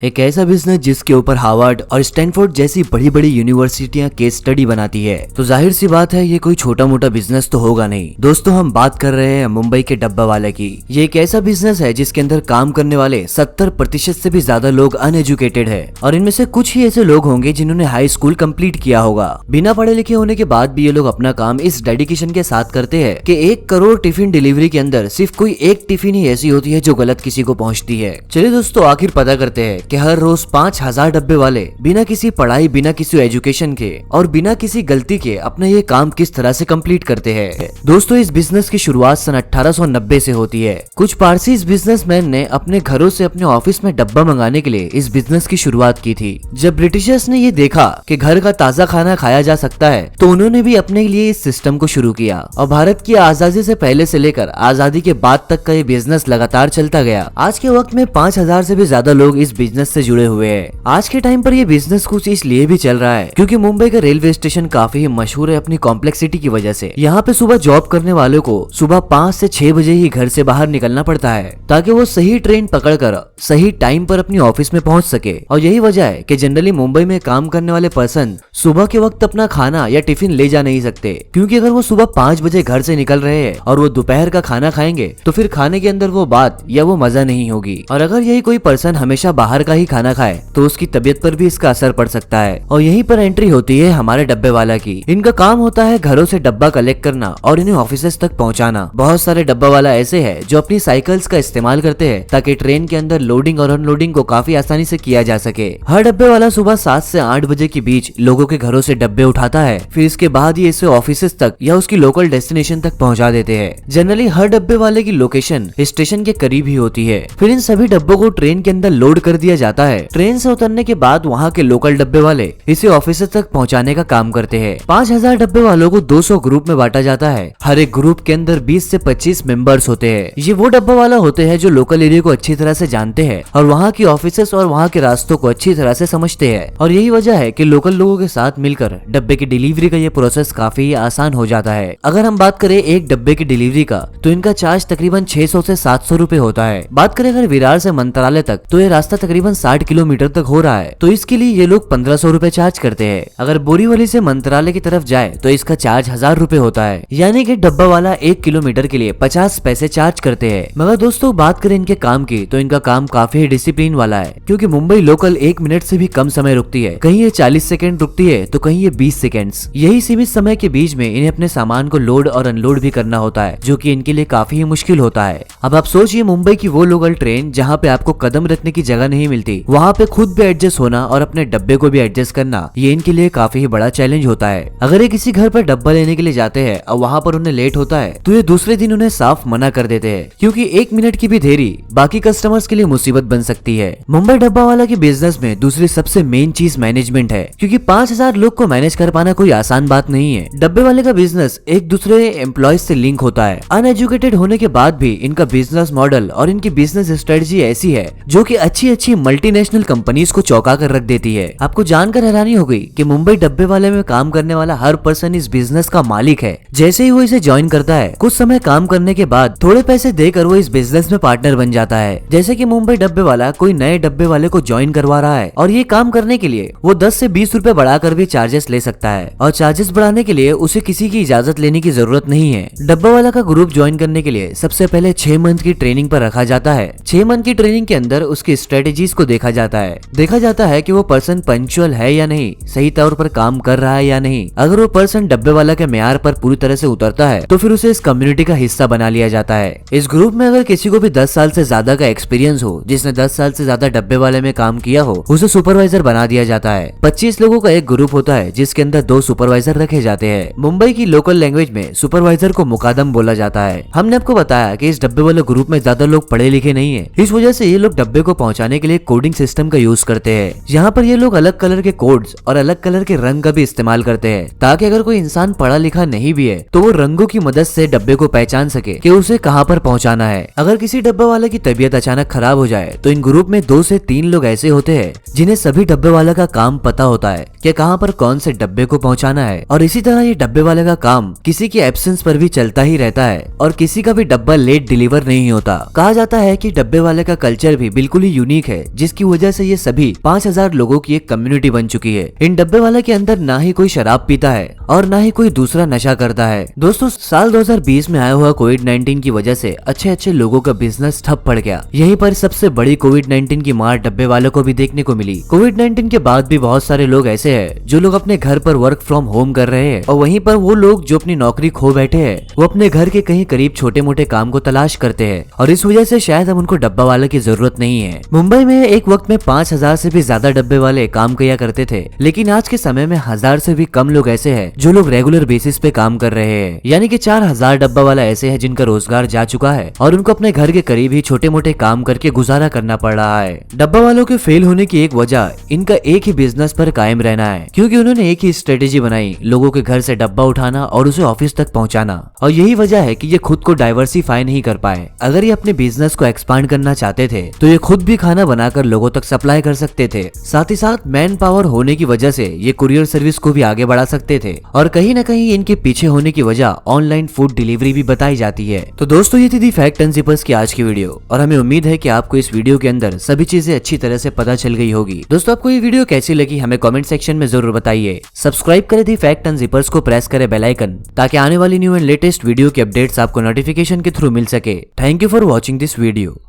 एक ऐसा बिजनेस जिसके ऊपर हार्वर्ड और स्टैनफोर्ड जैसी बड़ी बड़ी यूनिवर्सिटियां केस स्टडी बनाती है, तो जाहिर सी बात है ये कोई छोटा मोटा बिजनेस तो होगा नहीं। दोस्तों, हम बात कर रहे हैं मुंबई के डब्बा वाले की। ये एक ऐसा बिजनेस है जिसके अंदर काम करने वाले 70% से भी ज्यादा लोग अनएजुकेटेड है और इनमें से कुछ ही ऐसे लोग होंगे जिन्होंने हाई स्कूल कंप्लीट किया होगा। बिना पढ़े लिखे होने के बाद भी ये लोग अपना काम इस डेडिकेशन के साथ करते हैं कि 1 करोड़ टिफिन डिलीवरी के अंदर सिर्फ कोई एक टिफिन ही ऐसी होती है जो गलत किसी को पहुंचती है। चलिए दोस्तों, आखिर पता करते हैं कि हर रोज 5000 डब्बे वाले बिना किसी पढ़ाई, बिना किसी एजुकेशन के और बिना किसी गलती के अपना ये काम किस तरह से कंप्लीट करते हैं। दोस्तों, इस बिजनेस की शुरुआत सन 1890 से होती है। कुछ पारसी इस बिजनेसमैन ने अपने घरों से अपने ऑफिस में डब्बा मंगाने के लिए इस बिजनेस की शुरुआत की थी। जब ब्रिटिशर्स ने ये देखा कि घर का ताजा खाना खाया जा सकता है, तो उन्होंने भी अपने लिए इस सिस्टम को शुरू किया और भारत की आजादी से पहले से लेकर आजादी के बाद तक का ये बिजनेस लगातार चलता गया। आज के वक्त में 5000 से भी ज्यादा लोग इस बिजनेस से जुड़े हुए हैं। आज के टाइम पर ये बिजनेस कुछ इसलिए भी चल रहा है क्योंकि मुंबई का रेलवे स्टेशन काफी मशहूर है अपनी कॉम्प्लेक्सिटी की वजह से। यहाँ पे सुबह जॉब करने वालों को सुबह 5 से 6 बजे ही घर से बाहर निकलना पड़ता है ताकि वो सही ट्रेन पकड़कर सही टाइम पर अपनी ऑफिस में पहुंच सके। और यही वजह है कि जनरली मुंबई में काम करने वाले पर्सन सुबह के वक्त अपना खाना या टिफिन ले जा नहीं सकते, क्योंकि अगर वो सुबह 5 बजे घर से निकल रहे हैं और वो दोपहर का खाना खाएंगे तो फिर खाने के अंदर वो बात या वो मजा नहीं होगी। और अगर यही कोई पर्सन हमेशा बाहर का ही खाना खाए तो उसकी तबीयत पर भी इसका असर पड़ सकता है। और यहीं पर एंट्री होती है हमारे डब्बे वाला की। इनका काम होता है घरों से डब्बा कलेक्ट करना और इन्हें ऑफिसेस तक पहुंचाना। बहुत सारे डब्बा वाला ऐसे है जो अपनी साइकिल्स का इस्तेमाल करते हैं ताकि ट्रेन के अंदर लोडिंग और अनलोडिंग को काफी आसानी से किया जा सके। हर डब्बे वाला सुबह 7 से 8 बजे के बीच लोगों के घरों से डब्बे उठाता है, फिर इसके बाद ये इसे ऑफिसेस तक या उसकी लोकल डेस्टिनेशन तक पहुंचा देते हैं। जनरली हर डब्बे वाले की लोकेशन स्टेशन के करीब ही होती है। फिर इन सभी डब्बों को ट्रेन के अंदर लोड कर दिया जाता है। ट्रेन से उतरने के बाद वहाँ के लोकल डब्बे वाले इसे ऑफिस तक पहुँचाने का काम करते हैं। 5000 डब्बे वालों को 200 ग्रुप में बांटा जाता है। हर एक ग्रुप के अंदर 20 से 25 मेंबर्स होते हैं। ये वो डब्बा वाला होते हैं जो लोकल एरिया को अच्छी तरह से जानते हैं और वहाँ की ऑफिसेस और वहाँ के रास्तों को अच्छी तरह से समझते हैं। और यही वजह है कि लोकल लोगों के साथ मिलकर डब्बे की डिलीवरी का ये प्रोसेस काफी आसान हो जाता है। अगर हम बात करें एक डब्बे की डिलीवरी का, तो इनका चार्ज तकरीबन 600 से 700 रुपए होता है। बात करें अगर विरार से मंत्रालय तक, तो ये रास्ता तकरीबन 60 किलोमीटर तक हो रहा है, तो इसके लिए ये लोग 1500 रुपए चार्ज करते हैं। अगर बोरीवली से मंत्रालय की तरफ जाए तो इसका चार्ज 1000 रुपए होता है, यानी कि डब्बा वाला 1 किलोमीटर के लिए 50 पैसे चार्ज करते हैं। मगर दोस्तों, बात करें इनके काम की, तो इनका काम काफी डिसिप्लिन वाला है, क्योंकि मुंबई लोकल 1 मिनट से भी कम समय रुकती है। कहीं ये 40 सेकंड रुकती है तो कहीं ये 20 सेकंड्स। यही सीमित समय के बीच में इन्हें अपने सामान को लोड और अनलोड भी करना होता है, जो कि इनके लिए काफी मुश्किल होता है। अब आप सोचिए, मुंबई की वो लोकल ट्रेन जहाँ पे आपको कदम रखने की जगह नहीं मिलती, वहाँ पे खुद भी एडजस्ट होना और अपने डब्बे को भी एडजस्ट करना, ये इनके लिए काफी बड़ा चैलेंज होता है। अगर ये किसी घर पर डब्बा लेने के लिए जाते हैं और वहाँ पर उन्हें लेट होता है, तो ये दूसरे दिन उन्हें साफ मना कर देते हैं, क्योंकि 1 मिनट की भी देरी बाकी कस्टमर्स के लिए मुसीबत बन सकती है। मुंबई डब्बा वाला के बिजनेस में दूसरी सबसे मेन चीज मैनेजमेंट है, क्योंकि 5000 लोग को मैनेज कर पाना कोई आसान बात नहीं है। डब्बे वाले का बिजनेस एक दूसरे एम्प्लॉयज से लिंक होता है। अनएजुकेटेड होने के बाद भी इनका बिजनेस मॉडल और इनकी बिजनेस स्ट्रेटजी ऐसी है जो कि अच्छी मल्टीनेशनल कंपनीज को चौंका कर रख देती है। आपको जानकर हैरानी हो गई कि मुंबई डब्बे वाले में काम करने वाला हर पर्सन इस बिजनेस का मालिक है। जैसे ही वो इसे ज्वाइन करता है, कुछ समय काम करने के बाद थोड़े पैसे देकर वो इस बिजनेस में पार्टनर बन जाता है। जैसे कि मुंबई डब्बे वाला कोई नए डब्बे वाले को ज्वाइन करवा रहा है और ये काम करने के लिए वो 10 से 20 रुपए बढ़ाकर भी चार्जेस ले सकता है, और चार्जेस बढ़ाने के लिए उसे किसी की इजाजत लेने की जरूरत नहीं है। डब्बा वाला का ग्रुप ज्वाइन करने के लिए सबसे पहले 6 मंथ की ट्रेनिंग पर रखा जाता है। 6 मंथ की ट्रेनिंग के अंदर उसकी स्ट्रेटेजीज को देखा जाता है। देखा जाता है कि वो पर्सन पंक्चुअल है या नहीं, सही तौर पर काम कर रहा है या नहीं। अगर वो पर्सन डब्बे वाला के मेयार पर पूरी तरह से उतरता है तो फिर उसे इस कम्युनिटी का हिस्सा बना लिया जाता है। इस ग्रुप में अगर किसी को भी 10 साल से ज्यादा का एक्सपीरियंस हो, जिसने 10 साल से ज्यादा डब्बे वाले में काम किया हो, उसे सुपरवाइजर बना दिया जाता है। 25 लोगों का एक ग्रुप होता है जिसके अंदर 2 सुपरवाइजर रखे जाते हैं। मुंबई की लोकल लैंग्वेज में सुपरवाइजर को मुकादम बोला जाता है। हमने आपको बताया कि इस डब्बे वाले ग्रुप में ज्यादा लोग पढ़े लिखे नहीं है, इस वजह से ये लोग डब्बे को पहुंचाने के लिए कोडिंग सिस्टम का यूज करते हैं। यहाँ पर ये लोग अलग कलर के कोड्स और अलग कलर के रंग का भी इस्तेमाल करते हैं, ताकि अगर कोई इंसान पढ़ा लिखा नहीं भी है तो वो रंगों की मदद से डब्बे को पहचान सके कि उसे कहाँ पर पहुंचाना है। अगर किसी डब्बे वाले की तबीयत अचानक खराब हो जाए तो इन ग्रुप में 2 से 3 लोग ऐसे होते हैं जिन्हें सभी डब्बे वाला का काम पता होता है कि कहाँ पर कौन से डब्बे को पहुंचाना है। और इसी तरह ये डब्बे वाले का काम किसी की एब्सेंस पर भी चलता ही रहता है और किसी का भी डब्बा लेट डिलीवर नहीं होता। कहा जाता है कि डब्बे वाले का कल्चर भी बिल्कुल ही यूनिक है, जिसकी वजह से ये सभी 5000 लोगों की एक कम्युनिटी बन चुकी है। इन डब्बे वाले के अंदर ना ही कोई शराब पीता है और ना ही कोई दूसरा नशा करता है। दोस्तों साल 2020 में आया हुआ कोविड-19 की वजह से अच्छे लोगों का बिजनेस ठप पड़ गया। यहीं पर सबसे बड़ी कोविड-19 की मार डब्बे वालों को भी देखने को मिली। कोविड-19 के बाद भी बहुत सारे लोग ऐसे हैं जो लोग अपने घर पर वर्क फ्रॉम होम कर रहे हैं और वहीं पर वो लोग जो अपनी नौकरी खो बैठे हैं वो अपने घर के कहीं करीब छोटे मोटे काम को तलाश करते हैं और इस वजह से शायद अब उनको डब्बा वाले की जरूरत नहीं है। मुंबई में एक वक्त में 5000 से भी ज्यादा डब्बे वाले काम किया करते थे, लेकिन आज के समय में 1000 से भी कम लोग ऐसे हैं जो लोग रेगुलर बेसिस पे काम कर रहे हैं। यानी कि 4000 डब्बा वाला ऐसे है जिनका रोजगार जा चुका है और उनको अपने घर के करीब ही छोटे मोटे काम करके गुजारा करना पड़ रहा है। डब्बा वालों के फेल होने की एक वजह इनका एक ही बिजनेस पर कायम रहना है, क्योंकि उन्होंने एक ही स्ट्रेटेजी बनाई, लोगों के घर से डब्बा उठाना और उसे ऑफिस तक पहुंचाना। और यही वजह है कि ये खुद को डाइवर्सिफाई नहीं कर पाए। अगर ये अपने बिजनेस को एक्सपांड करना चाहते थे तो ये खुद भी खाना बनाकर लोगों तक सप्लाई कर सकते थे। साथ ही साथ मैन पावर होने की वजह से ये कुरियर सर्विस को भी आगे बढ़ा सकते थे और कहीं न कहीं इनके पीछे होने की वजह ऑनलाइन फूड डिलीवरी भी बताई जाती है। तो दोस्तों ये थी दी फैक्ट एंड जिपर्स की आज की वीडियो और हमें उम्मीद है कि आपको इस वीडियो के अंदर सभी चीजें अच्छी तरह से पता चल गई होगी। दोस्तों आपको ये वीडियो कैसी लगी हमें कमेंट सेक्शन में जरूर बताइए। सब्सक्राइब करें दी फैक्ट एंड जिपर्स को, प्रेस करें बेल आइकन ताकि आने वाली न्यू एंड लेटेस्ट वीडियो की अपडेट्स आपको नोटिफिकेशन के थ्रू मिल सके। Thank you for watching this video.